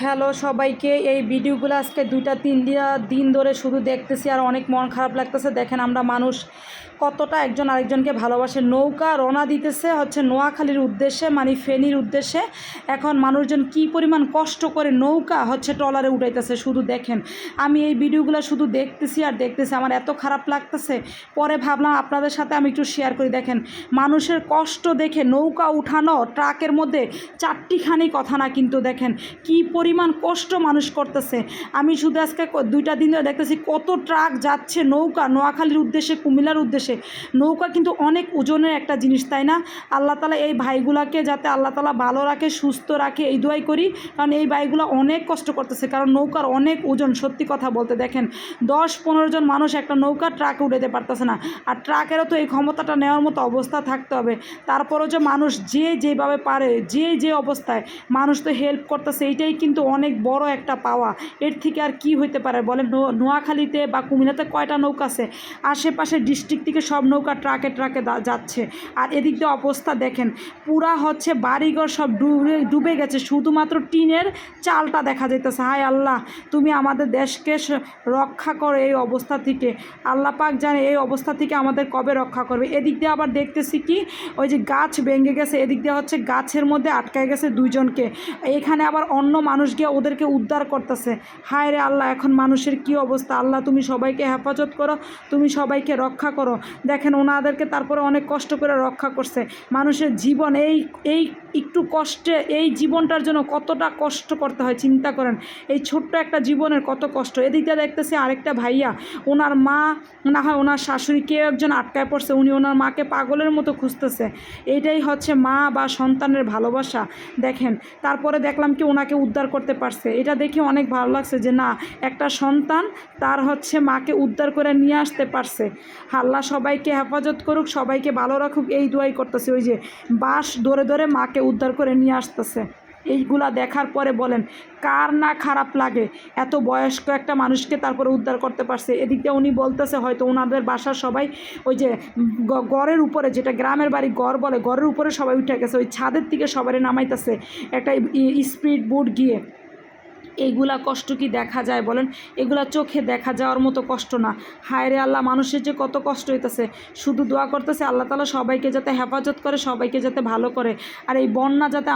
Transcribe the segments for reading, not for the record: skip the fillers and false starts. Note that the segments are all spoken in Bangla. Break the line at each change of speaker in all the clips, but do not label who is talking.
হ্যালো সবাইকে। এই ভিডিওগুলো আজকে 2-3 দিন ধরে শুধু দেখতেছি আর অনেক মন খারাপ লাগতেছে। দেখেন আমরা মানুষ কতটা একজন আরেকজনকে ভালোবাসে। নৌকা রওনা দিতেছে হচ্ছে নোয়াখালীর উদ্দেশ্যে, মানে ফেনীর উদ্দেশ্যে। এখন মানুষজন কি পরিমাণ কষ্ট করে নৌকা হচ্ছে ট্রলারে উঠাইতেছে শুধু দেখেন। আমি এই ভিডিওগুলো শুধু দেখতেছি আর দেখতেছি, আমার এত খারাপ লাগতেছে। পরে ভাবলাম আপনাদের সাথে আমি একটু শেয়ার করি। দেখেন মানুষের কষ্ট দেখে নৌকা উঠানো ট্রাকের মধ্যে চারটিখানি কথা না, কিন্তু দেখেন কি পরিমাণ কষ্ট মানুষ করতেছে। আমি শুধু আজকে 2টা দিন ধরে দেখতেছি কত ট্রাক যাচ্ছে নৌকা নোয়াখালীর উদ্দেশ্যে, কুমিল্লার উদ্দেশ্যে। নৌকা কিন্তু অনেক ওজনের একটা জিনিস, তাই না? আল্লাহ তালা এই ভাইগুলাকে যাতে আল্লাহ তালা ভালো রাখে, সুস্থ রাখে, এই দোয়াই করি। কারণ এই ভাইগুলো অনেক কষ্ট করতেছে, কারণ নৌকার অনেক ওজন। সত্যি কথা বলতে দেখেন 10-15 জন মানুষ একটা নৌকা ট্রাকে উঠাতে পারতেছে না। আর ট্রাকেরও তো এই ক্ষমতাটা নেওয়ার মতো অবস্থা থাকতে হবে। তারপরও যে মানুষ যেভাবে পারে, যে অবস্থায় মানুষ তো হেল্প করতেছে, এইটাই কিন্তু অনেক বড় একটা পাওয়া। এর থেকে আর কি হইতে পারে বলেন? নোয়াখালীতে বা কুমিল্লাতে কয়টা নৌকা আছে? আশেপাশে ডিস্ট্রিক্ট থেকে সব নৌকা ট্রাকে যাচ্ছে। আর এদিক দিয়ে অবস্থা দেখেন পুরা হচ্ছে বাড়িঘর সব ডুবে গেছে, শুধুমাত্র টিনের চালটা দেখা যাইতেছে। হায় আল্লাহ, তুমি আমাদের দেশকে রক্ষা করো এই অবস্থা থেকে। আল্লাহ পাক জানে এই অবস্থা থেকে আমাদের কবে রক্ষা করবে। এদিক দিয়ে আবার দেখতেছি কি ওই যে গাছ ভেঙে গেছে, এদিক দিয়ে হচ্ছে গাছের মধ্যে আটকায় গেছে 2 জনকে। এখানে আবার অন্য মানুষ গিয়ে ওদেরকে উদ্ধার করতেছে। হায় রে আল্লাহ, এখন মানুষের কি অবস্থা। আল্লাহ তুমি সবাইকে হেফাজত করো, তুমি সবাইকে রক্ষা করো। দেখেন ওনাদেরকে তারপরে অনেক কষ্ট করে রক্ষা করছে। মানুষের জীবন এই একটু কষ্টে, এই জীবনটার জন্য কতটা কষ্ট করতে হয় চিন্তা করেন। এই ছোট্ট একটা জীবনের কত কষ্ট। এদিকটা দেখতেছি আরেকটা ভাইয়া, ওনার মা না হয় ওনার শাশুড়ি কেউ একজন আটকায় পড়ছে, উনি ওনার মাকে পাগলের মতো খুঁজতেছে। এইটাই হচ্ছে মা বা সন্তানের ভালোবাসা। দেখেন তারপরে দেখলাম কি ওনাকে উদ্ধার করতে পারছে। এটা দেখে অনেক ভালো লাগছে যে না, একটা সন্তান তার হচ্ছে মাকে উদ্ধার করে নিয়ে আসতে পারছে। আল্লাহ সবাইকে হেফাজত করুক, সবাইকে ভালো রাখুক, এই দোয়াই করতেছে। ওই যে বাঁশ ধরে ধরে মাকে উদ্ধার করে নিয়ে আসতেছে। এইগুলা দেখার পরে বলেন কার না খারাপ লাগে? এত বয়স্ক একটা মানুষকে তারপরে উদ্ধার করতে পারছে। এদিক দিয়ে উনি বলতেছে হয়তো ওনাদের বাসার সবাই ওই যে গড়ের উপরে, যেটা গ্রামের বাড়ি গড় বলে, গড়ের উপরে সবাই উঠে গেছে, ওই ছাদের থেকে সবাই নামাইতেছে একটা স্পিড বোট গিয়ে। এইগুলা কষ্ট কি দেখা যায় বলেন? এগুলা চোখে দেখা যাওয়ার মতো কষ্ট না। হায় রে আল্লাহ, মানুষের যে কত কষ্ট হইতেছে। শুধু দোয়া করতেছে আল্লাহ তাআলা সবাইকে যাতে হেফাজত করে, সবাইকে যাতে ভালো করে। আর এই বন্যা যাতে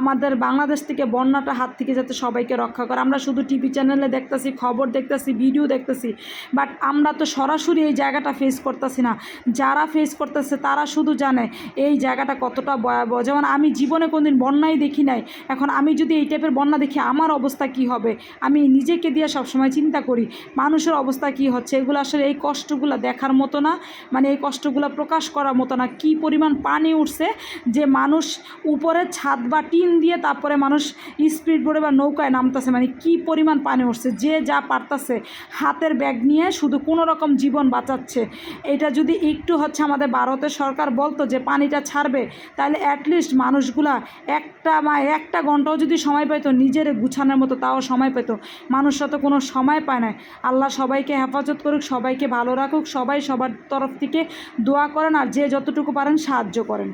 আমাদের বাংলাদেশ থেকে বন্যাটা হাত থেকে যাতে সবাইকে রক্ষা করে। আমরা শুধু টিভি চ্যানেলে দেখতেছি, খবর দেখতেছি, ভিডিও দেখতেছি, বাট আমরা তো সরাসরি এই জায়গাটা ফেস করতেছি না। যারা ফেস করতেছে তারা শুধু জানে এই জায়গাটা কতটা ভয়াবহ। যেমন আমি জীবনে কোনোদিন বন্যাই দেখি নাই। এখন আমি যদি এই টাইপের বন্যা দেখি আমার অবস্থা কি হবে? আমি নিজেকে দিয়ে সবসময় চিন্তা করি মানুষের অবস্থা কি হচ্ছে। এগুলো আসলে এই কষ্টগুলো দেখার মতো না, মানে এই কষ্টগুলো প্রকাশ করার মতো না। কি পরিমাণ পানি উঠছে যে মানুষ উপরে ছাদ বা টিন দিয়ে তারপরে মানুষ স্পিড বোটে বা নৌকায় নামতেছে। মানে কি পরিমাণ পানি উঠছে, যে যা পারতেছে হাতের ব্যাগ নিয়ে শুধু কোনো রকম জীবন বাঁচাচ্ছে। এটা যদি একটু হচ্ছে আমাদের ভারতের সরকার বলতো যে পানিটা ছাড়বে, তাহলে অ্যাটলিস্ট মানুষগুলা একটা ঘন্টাও যদি সময় পাইতো নিজের গুছানোর মতো, তাও সময় পেত। মানুষরা তো কোনো সময় পায় না। আল্লাহ সবাইকে হেফাজত করুক, সবাইকে ভালো রাখুক, সবাই সবার তরফ থেকে দোয়া করেন, আর যে যতটুকু পারেন সাহায্য করেন।